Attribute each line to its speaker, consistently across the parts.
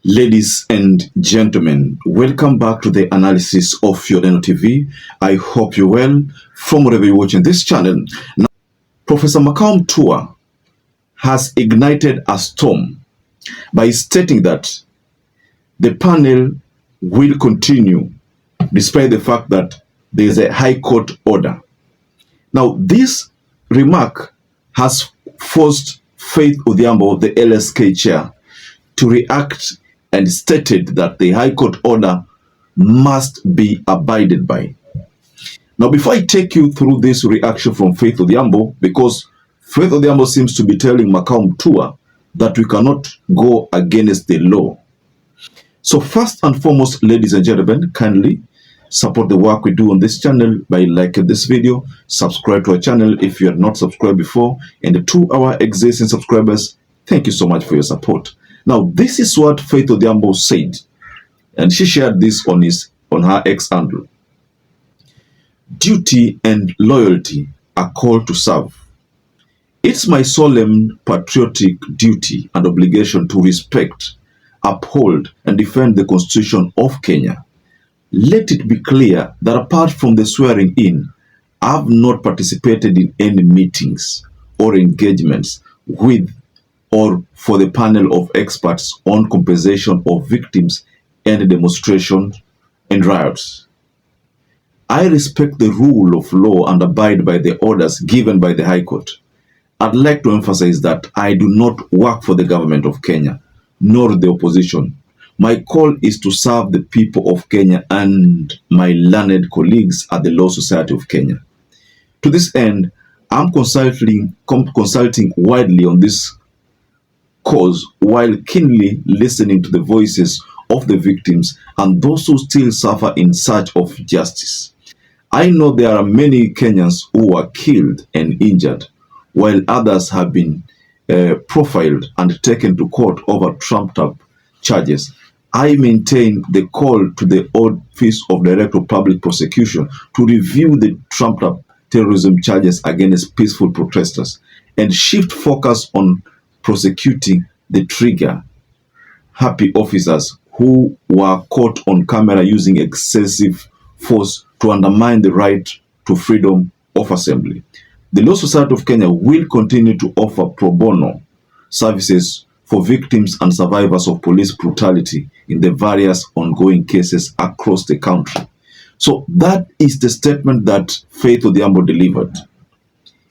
Speaker 1: Ladies and gentlemen, welcome back to the analysis of YOLENO TV. I hope you're well from wherever you're watching this channel. Now, Professor MAKAU has ignited a storm by stating that the panel will continue despite the fact that there is a High Court order. Now, this remark has forced Faith ODHIAMBO, the LSK chair, to react and stated that the High Court order must be abided by. Now, before I take you through this reaction from Faith ODHIAMBO, because Faith ODHIAMBO seems to be telling MAKAU that we cannot go against the law. So first and foremost, ladies and gentlemen, kindly support the work we do on this channel by liking this video, subscribe to our channel if you are not subscribed before, and to our existing subscribers, thank you so much for your support. Now, this is what Faith ODHIAMBO said, and she shared this on her X handle. Duty and loyalty are called to serve. It's my solemn patriotic duty and obligation to respect, uphold, and defend the Constitution of Kenya. Let it be clear that apart from the swearing in, I have not participated in any meetings or engagements with or for the panel of experts on compensation of victims and demonstrations and riots. I respect the rule of law and abide by the orders given by the High Court. I'd like to emphasize that I do not work for the government of Kenya, nor the opposition. My call is to serve the people of Kenya and my learned colleagues at the Law Society of Kenya. To this end, I'm consulting widely on this cause while keenly listening to the voices of the victims and those who still suffer in search of justice. I know there are many Kenyans who were killed and injured, while others have been profiled and taken to court over trumped-up charges. I maintain the call to the Office of Director of Public Prosecution to review the trumped-up terrorism charges against peaceful protesters and shift focus on prosecuting the trigger-happy officers who were caught on camera using excessive force to undermine the right to freedom of assembly. The Law Society of Kenya will continue to offer pro bono services for victims and survivors of police brutality in the various ongoing cases across the country. So that is the statement that Faith ODHIAMBO delivered.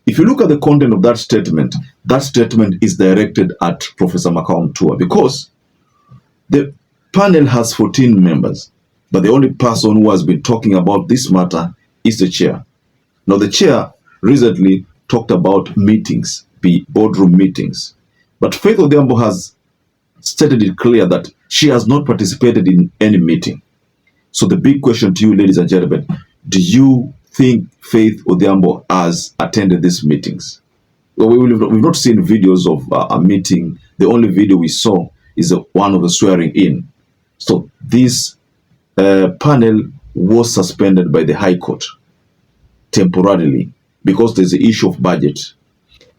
Speaker 1: If you look at the content of that statement is directed at Professor MAKAU because the panel has 14 members, but the only person who has been talking about this matter is the chair. Now, the chair recently talked about meetings, boardroom meetings, but Faith ODHIAMBO has stated it clear that she has not participated in any meeting. So the big question to you, ladies and gentlemen, do you think Faith ODHIAMBO has attended these meetings? Well, we've not seen videos of a meeting. The only video we saw is one of the swearing in. So this panel was suspended by the High Court temporarily because there's the issue of budget.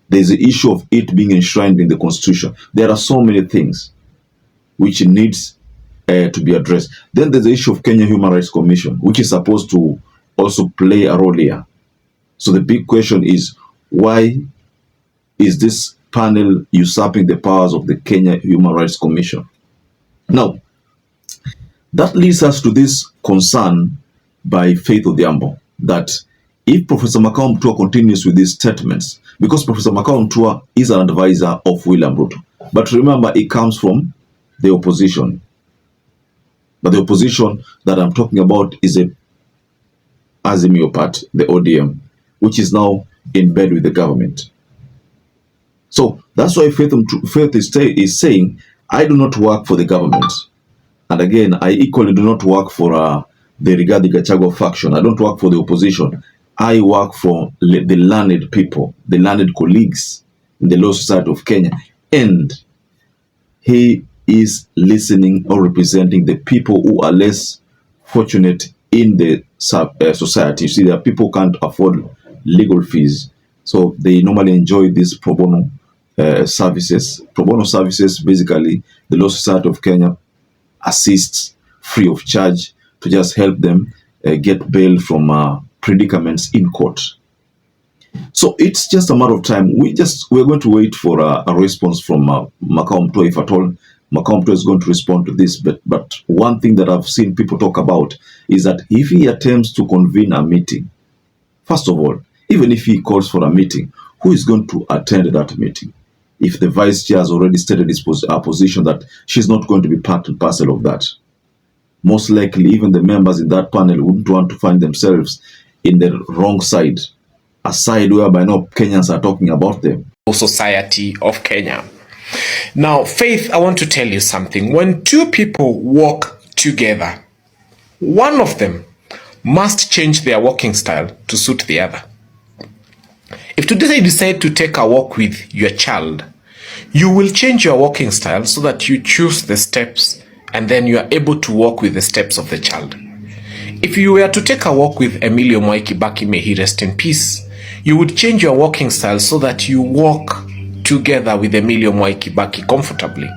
Speaker 1: There's the issue of it being enshrined in the Constitution. There are so many things which needs to be addressed. Then there's the issue of Kenya Human Rights Commission, which is supposed to also play a role here. So the big question is, why is this panel usurping the powers of the Kenya Human Rights Commission? Now, that leads us to this concern by Faith ODHIAMBO that if Professor MAKAU continues with these statements, because Professor MAKAU is an advisor of William RUTO, but remember, it comes from the opposition. But the opposition that I'm talking about is a Azimio part, the ODM, which is now in bed with the government. So that's why Faith is saying, I do not work for the government. And again, I equally do not work for the Rigathi Gachagua faction. I don't work for the opposition. I work for the learned people, the learned colleagues in the Law Society of Kenya. And he is listening or representing the people who are less fortunate in the society. You see, there are people who can't afford legal fees, so they normally enjoy these pro bono services. Pro bono services, basically, the Law Society of Kenya assist free of charge to just help them get bail from predicaments in court. So it's just a matter of time. We're going to wait for a response from MAKAU MUTUA, if at all MAKAU MUTUA is going to respond to this. But one thing that I've seen people talk about is that if he attempts to convene a meeting, first of all, even if he calls for a meeting, who is going to attend that meeting? If the vice chair has already stated his position that she's not going to be part and parcel of that, most likely even the members in that panel wouldn't want to find themselves in the wrong side, a side whereby no Kenyans are talking about them.
Speaker 2: Society of Kenya. Now, Faith, I want to tell you something. When two people walk together, one of them must change their walking style to suit the other. If today you decide to take a walk with your child, you will change your walking style so that you choose the steps and then you are able to walk with the steps of the child. If you were to take a walk with Emilio Mwai Kibaki, may he rest in peace, you would change your walking style so that you walk together with Emilio Mwai Kibaki comfortably.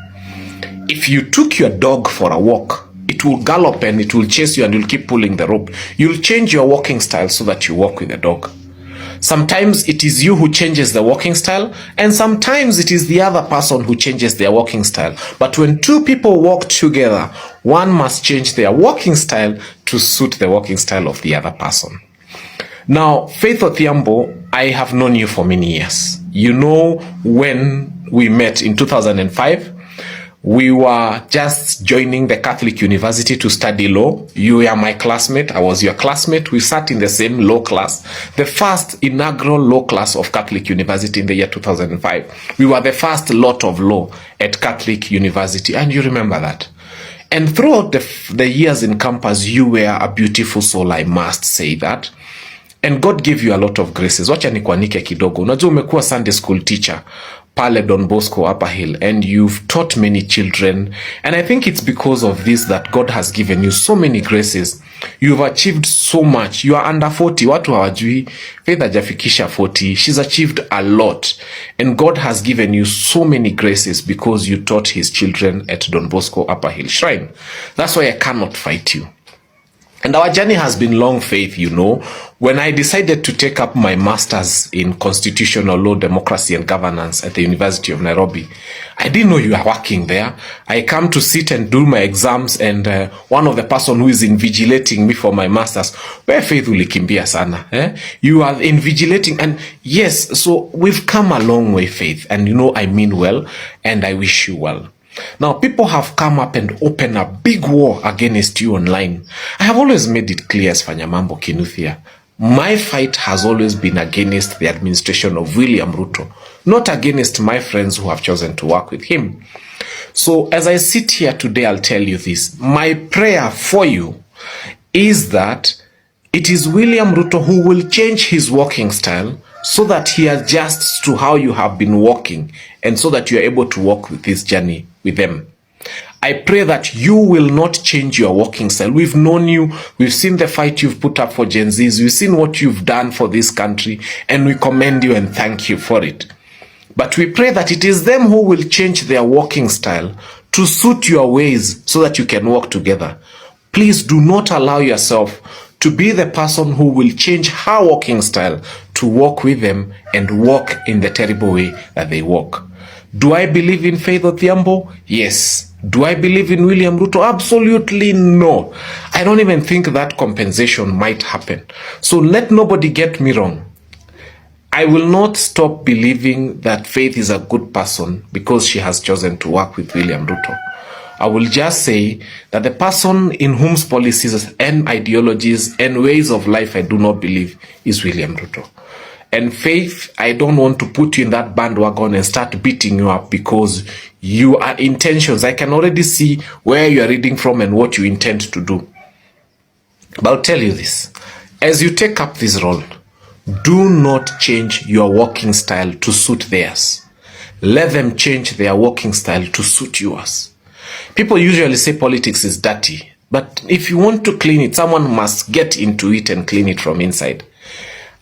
Speaker 2: If you took your dog for a walk, it will gallop and it will chase you and you'll keep pulling the rope. You'll change your walking style so that you walk with the dog. Sometimes it is you who changes the walking style, and sometimes it is the other person who changes their walking style. But when two people walk together, one must change their walking style to suit the walking style of the other person. Now, Faith ODHIAMBO, I have known you for many years. You know, when we met in 2005, we were just joining the Catholic University to study law. You were my classmate. I was your classmate. We sat in the same law class, the first inaugural law class of Catholic University in the year 2005. We were the first lot of law at Catholic University, and you remember that. And throughout the years in campus, you were a beautiful soul, I must say that. And God gave you a lot of graces. Wacha nikuanike kidogo. Unajua umekuwa Sunday school teacher pale Don Bosco Upper Hill, and you've taught many children, and I think it's because of this that God has given you so many graces. You've achieved so much. You are under 40. Watu hawajui Faith hajafikisha 40. She's achieved a lot, and God has given you so many graces because you taught his children at Don Bosco Upper Hill Shrine. That's why I cannot fight you. And our journey has been long, Faith, you know. When I decided to take up my master's in constitutional law, democracy and governance at the University of Nairobi, I didn't know you were working there. I come to sit and do my exams, and one of the person who is invigilating me for my master's, where Faith ulikimbia sana. You are invigilating, and yes, so we've come a long way, Faith, and you know I mean well, and I wish you well. Now, people have come up and opened a big war against you online. I have always made it clear as Fanyamambo Kinuthia. My fight has always been against the administration of William Ruto, not against my friends who have chosen to work with him. So as I sit here today, I'll tell you this. My prayer for you is that it is William Ruto who will change his walking style so that he adjusts to how you have been walking, and so that you are able to walk with this journey with them. I pray that you will not change your walking style. We've known you. We've seen the fight you've put up for Gen Zs. We've seen what you've done for this country, and we commend you and thank you for it. But we pray that it is them who will change their walking style to suit your ways so that you can walk together. Please do not allow yourself to be the person who will change her walking style to walk with them and walk in the terrible way that they walk. Do I believe in Faith ODHIAMBO? Yes. Do I believe in William Ruto? Absolutely no. I don't even think that compensation might happen. So let nobody get me wrong. I will not stop believing that Faith is a good person because she has chosen to work with William Ruto. I will just say that the person in whose policies and ideologies and ways of life I do not believe is William Ruto. And Faith, I don't want to put you in that bandwagon and start beating you up because your intentions, I can already see where you are reading from and what you intend to do. But I'll tell you this, as you take up this role, do not change your walking style to suit theirs. Let them change their walking style to suit yours. People usually say politics is dirty, but if you want to clean it, someone must get into it and clean it from inside.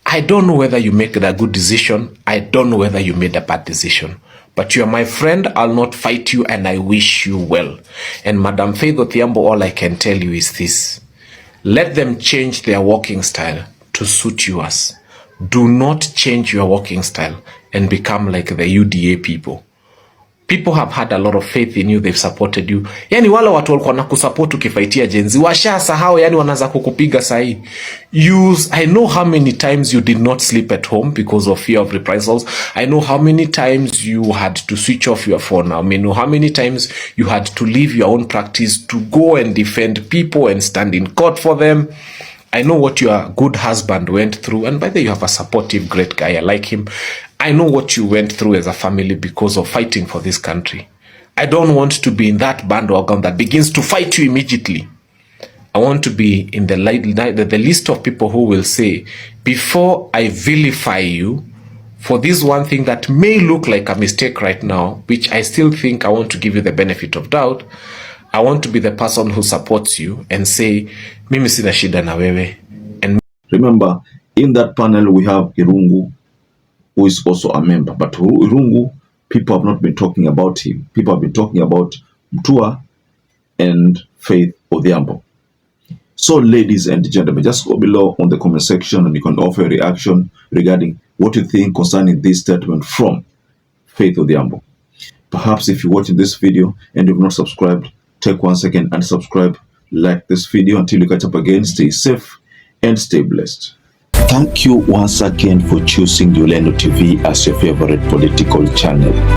Speaker 2: I don't know whether you made a good decision. I don't know whether you made a bad decision. But you are my friend, I'll not fight you, and I wish you well. And Madam Faith Odhiambo, all I can tell you is this. Let them change their walking style to suit yours. Do not change your walking style and become like the UDA people. People have had a lot of faith in you, they've supported you. Yani wala watu walikuwa na kusupport ukifaitia jenzi washasahau, yani wanaanza kukupiga sahi. I know how many times you did not sleep at home because of fear of reprisals. I know how many times you had to switch off your phone. I know how many times you had to leave your own practice to go and defend people and stand in court for them. I know what your good husband went through, and by the way, you have a supportive, great guy. I like him. I know what you went through as a family because of fighting for this country. I don't want to be in that bandwagon that begins to fight you immediately. I want to be in the list of people who will say, before I vilify you for this one thing that may look like a mistake right now, which I still think I want to give you the benefit of doubt, I want to be the person who supports you and say, mimi sina shida na wewe. And
Speaker 1: remember, in that panel we have Irungu, who is also a member. But Irungu, people have not been talking about him. People have been talking about MUTUA and Faith Odhiambo. So, ladies and gentlemen, just go below on the comment section and you can offer a reaction regarding what you think concerning this statement from Faith Odhiambo. Perhaps if you're watching this video and you've not subscribed, take 1 second and subscribe, like this video. Until you catch up again, stay safe and stay blessed. Thank you once again for choosing YOLENO TV as your favorite political channel.